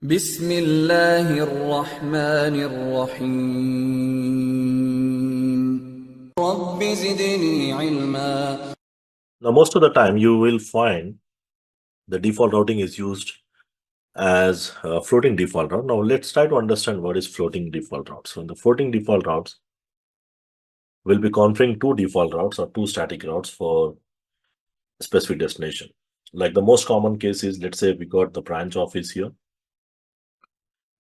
بسم الله الرحمن الرحيم رب زدني علما. Now, most of the time, you will find the default routing is used as a floating default route. Now, let's try to understand what is floating default route. So, in the floating default routes, we'll be configuring two default routes or two static routes for a specific destination. Like the most common case is, let's say we got the branch office here.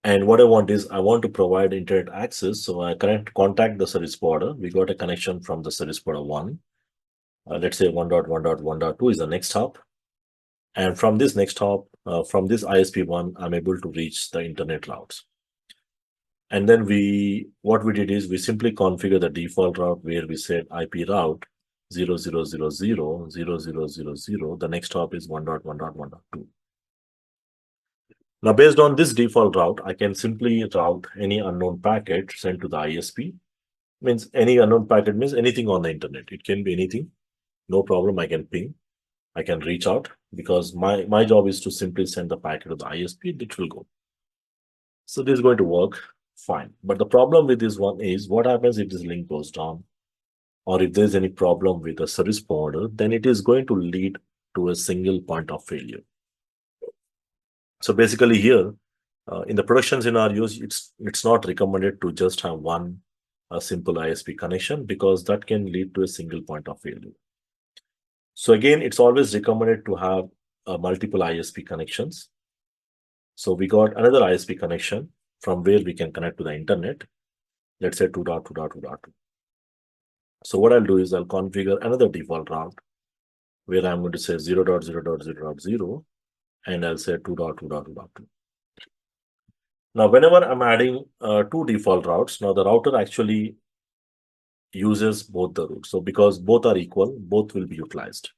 And what I want is I want to provide internet access. So I contact the service provider. We got a connection from the service provider 1. Let's say 1.1.1.2 is the next hop. And from this next hop, from this ISP1, I'm able to reach the internet routes. And then what we did is we simply configure the default route where we said IP route 0000 The next hop is 1.1.1.2. Now, based on this default route, I can simply route any unknown packet sent to the ISP. Means any unknown packet means anything on the internet. It can be anything. No problem. I can ping. I can reach out because my job is to simply send the packet to the ISP. It will go. So this is going to work fine. But the problem with this one is what happens if this link goes down or if there's any problem with the service provider, then it is going to lead to a single point of failure. So basically here, in the production scenarios, it's not recommended to just have one simple ISP connection because that can lead to a single point of failure. So again, it's always recommended to have multiple ISP connections. So we got another ISP connection from where we can connect to the internet. Let's say 2.2.2.2. So what I'll do is I'll configure another default route where I'm going to say 0.0.0.0 and I'll say 2.2.2.2. Now, whenever I'm adding two default routes, now the router actually uses both the routes. So because both are equal, both will be utilized.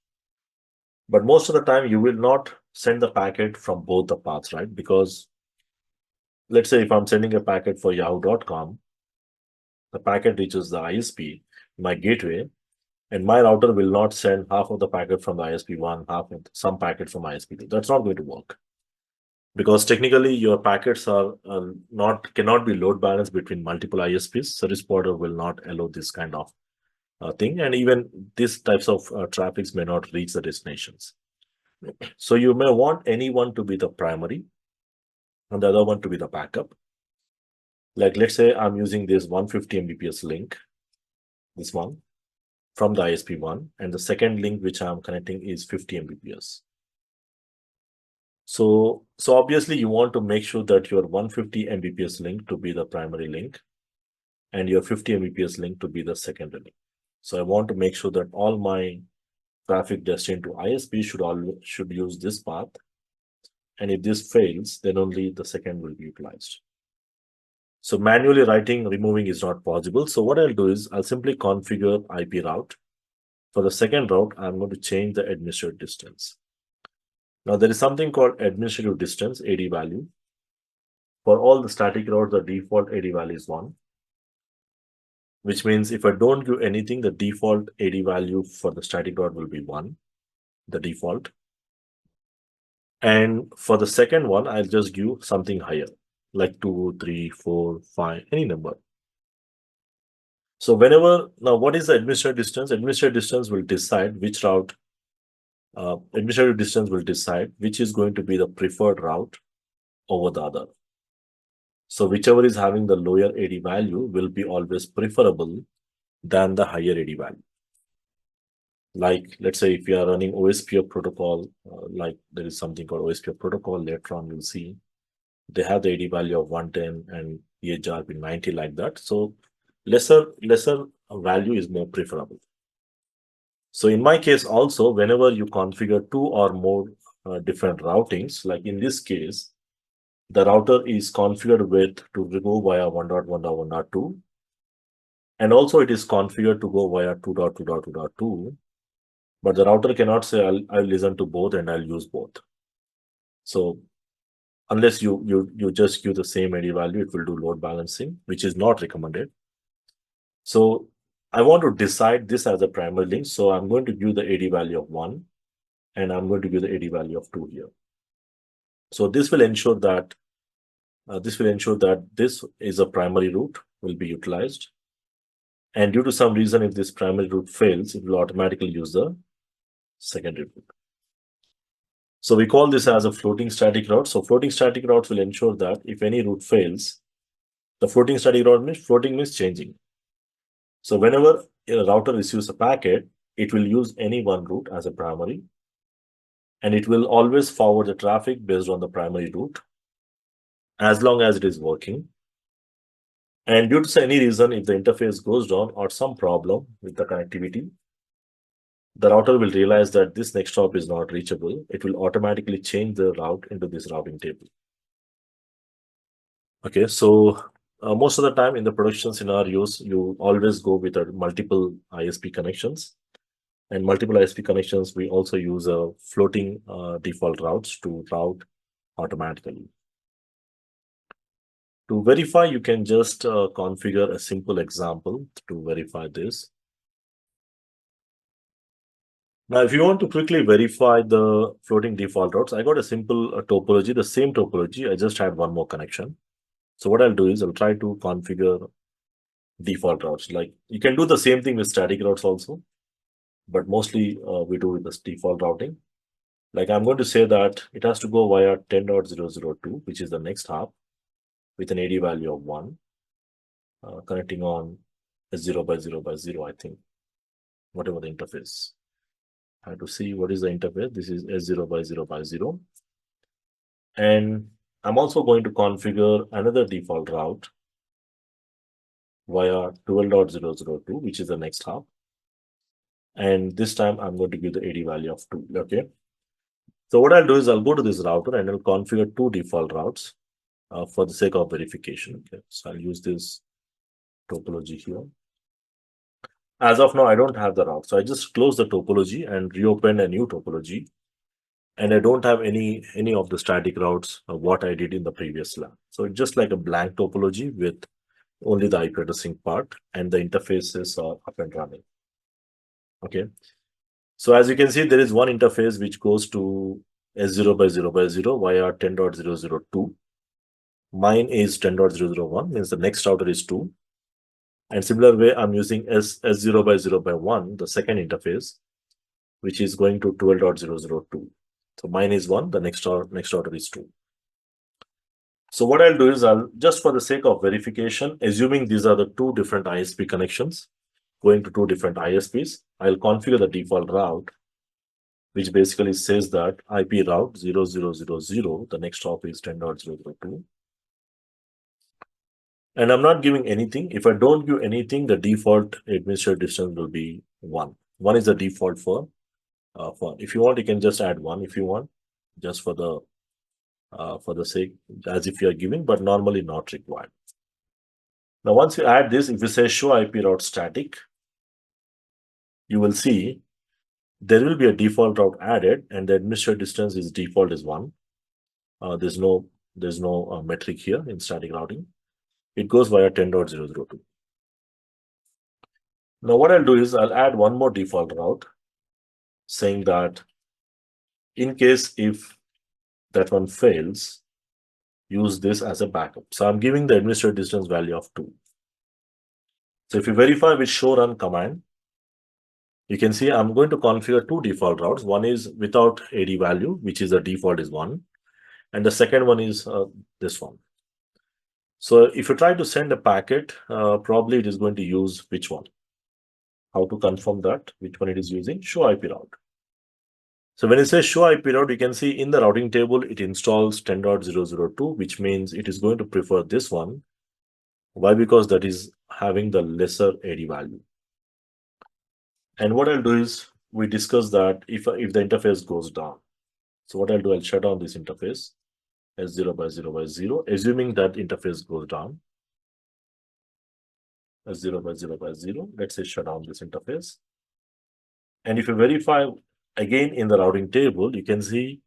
But most of the time, you will not send the packet from both the paths, right? Because let's say if I'm sending a packet for yahoo.com, the packet reaches the ISP, my gateway, and my router will not send half of the packet from the ISP1, half of some packet from ISP2. That's not going to work. Because technically your packets are cannot be load balanced between multiple ISPs. Service provider will not allow this kind of thing, and even these types of traffics may not reach the destinations. So you may want anyone to be the primary and the other one to be the backup. Like let's say I'm using this 150 Mbps link, this one from the ISP1, and the second link which I'm connecting is 50 Mbps. So obviously you want to make sure that your 150 Mbps link to be the primary link and your 50 Mbps link to be the secondary link. So I want to make sure that all my traffic destined to ISP should use this path. And if this fails, then only the second will be utilized. So manually removing is not possible. So what I'll do is I'll simply configure IP route. For the second route, I'm going to change the administrative distance. Now, there is something called administrative distance, AD value. For all the static routes, the default AD value is 1, which means if I don't give anything, the default AD value for the static route will be 1, the default. And for the second one, I'll just give something higher, like 2, 3, 4, 5, any number. So now what is the administrative distance? Administrative distance will decide which route administrative distance will decide which is going to be the preferred route over the other. So whichever is having the lower AD value will be always preferable than the higher AD value. Like let's say if you are running OSPF protocol, like there is something called OSPF protocol, later on you'll see they have the AD value of 110 and EHRP 90 like that. So lesser value is more preferable. So in my case also, whenever you configure two or more different routings, like in this case, the router is configured to go via 1.1.1.2, and also it is configured to go via 2.2.2.2, but the router cannot say I'll listen to both and I'll use both. So unless you just give the same AD value, it will do load balancing, which is not recommended. So I want to decide this as a primary link. So I'm going to give the AD value of 1 and I'm going to give the AD value of 2 here. So this will ensure that This will ensure that this is a primary route will be utilized. And due to some reason, if this primary route fails, it will automatically use the secondary route. So we call this as a floating static route. So floating static routes will ensure that if any route fails, the floating static route means floating means changing. So whenever a router receives a packet, it will use any one route as a primary, and it will always forward the traffic based on the primary route as long as it is working. And due to any reason, if the interface goes down or some problem with the connectivity, the router will realize that this next hop is not reachable. It will automatically change the route into this routing table. Okay, so most of the time in the production scenarios, you always go with multiple ISP connections. And multiple ISP connections, we also use a floating default routes to route automatically. To verify, you can just configure a simple example to verify this. Now, if you want to quickly verify the floating default routes, I got a simple topology, the same topology. I just had one more connection. So what I'll do is I'll try to configure default routes. Like you can do the same thing with static routes also, but mostly we do with this default routing. Like I'm going to say that it has to go via 10.002, which is the next hop with an AD value of 1, connecting on a 0 by 0 by 0, I think, whatever the interface. I have to see what is the interface. This is S0 by 0 by 0. And I'm also going to configure another default route via 12.002, which is the next hop. And this time I'm going to give the AD value of 2. Okay. So what I'll do is I'll go to this router and I'll configure two default routes for the sake of verification. Okay. So I'll use this topology here. As of now, I don't have the route. So I just close the topology and reopen a new topology. And I don't have any of the static routes of what I did in the previous lab. So it's just like a blank topology with only the IP addressing part and the interfaces are up and running. Okay. So as you can see, there is one interface which goes to S0 by 0 by 0 via 10.002. Mine is 10.001, means the next router is 2. And similar way, I'm using S0 by 0 by 1, the second interface, which is going to 12.002. So mine is 1, the next router is 2. So what I'll do is I'll just for the sake of verification, assuming these are the two different ISP connections going to two different ISPs, I'll configure the default route, which basically says that IP route 0000, the next hop is 10.002. And I'm not giving anything. If I don't give anything, the default administrative distance will be 1. 1 is the default for. If you want, you can just add 1 if you want, just for the sake, as if you are giving, but normally not required. Now, once you add this, if you say show IP route static, you will see there will be a default route added, and the administrative distance is default is 1. There's no metric here in static routing. It goes via 10.002. Now, what I'll do is I'll add one more default route saying that in case if that one fails, use this as a backup. So I'm giving the administrative distance value of 2. So if you verify with show run command, you can see I'm going to configure two default routes. One is without AD value, which is the default is 1. And the second one is this one. So if you try to send a packet, probably it is going to use which one? How to confirm that, which one it is using? Show IP route. So when it says show IP route, you can see in the routing table, it installs 10.002, which means it is going to prefer this one. Why? Because that is having the lesser AD value. And what I'll do is we discuss that if the interface goes down. So what I'll do, I'll shut down this interface S0 by 0 by 0, assuming that interface goes down. S0 by 0 by 0, let's say shut down this interface. And if you verify again in the routing table, you can see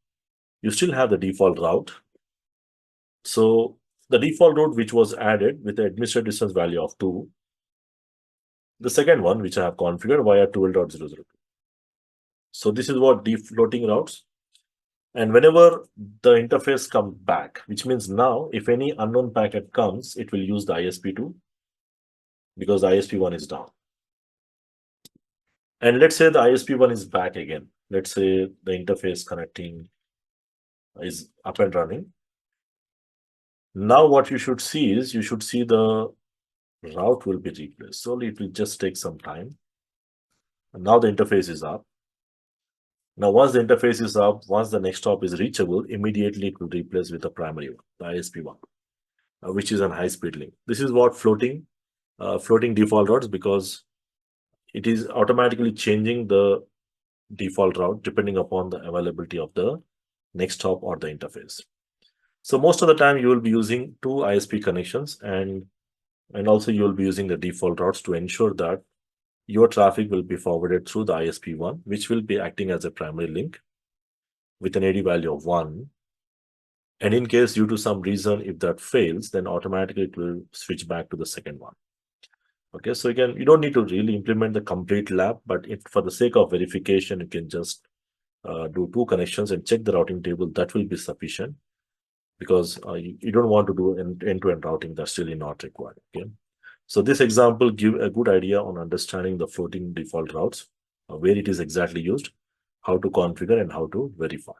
you still have the default route. So the default route which was added with the administrative distance value of 2, the second one which I have configured via 12.002. So this is what deep floating routes. And whenever the interface comes back, which means now if any unknown packet comes, it will use the ISP2 because the ISP1 is down. And let's say the ISP1 is back again. Let's say the interface connecting is up and running. Now what you should see is you should see the route will be replaced. So it will just take some time. And now the interface is up. Now once the interface is up, once the next hop is reachable, immediately it will replace with the primary one, the ISP1, which is an high-speed link. This is what floating default routes, because it is automatically changing the default route depending upon the availability of the next hop or the interface. So most of the time you will be using two ISP connections, and also you will be using the default routes to ensure that your traffic will be forwarded through the ISP1, which will be acting as a primary link with an AD value of 1. And in case due to some reason, if that fails, then automatically it will switch back to the second one. Okay, so again, you don't need to really implement the complete lab, but if for the sake of verification, you can just do two connections and check the routing table. That will be sufficient, because you don't want to do end-to-end routing. That's really not required. Okay, so this example give a good idea on understanding the floating default routes, where it is exactly used, how to configure, and how to verify.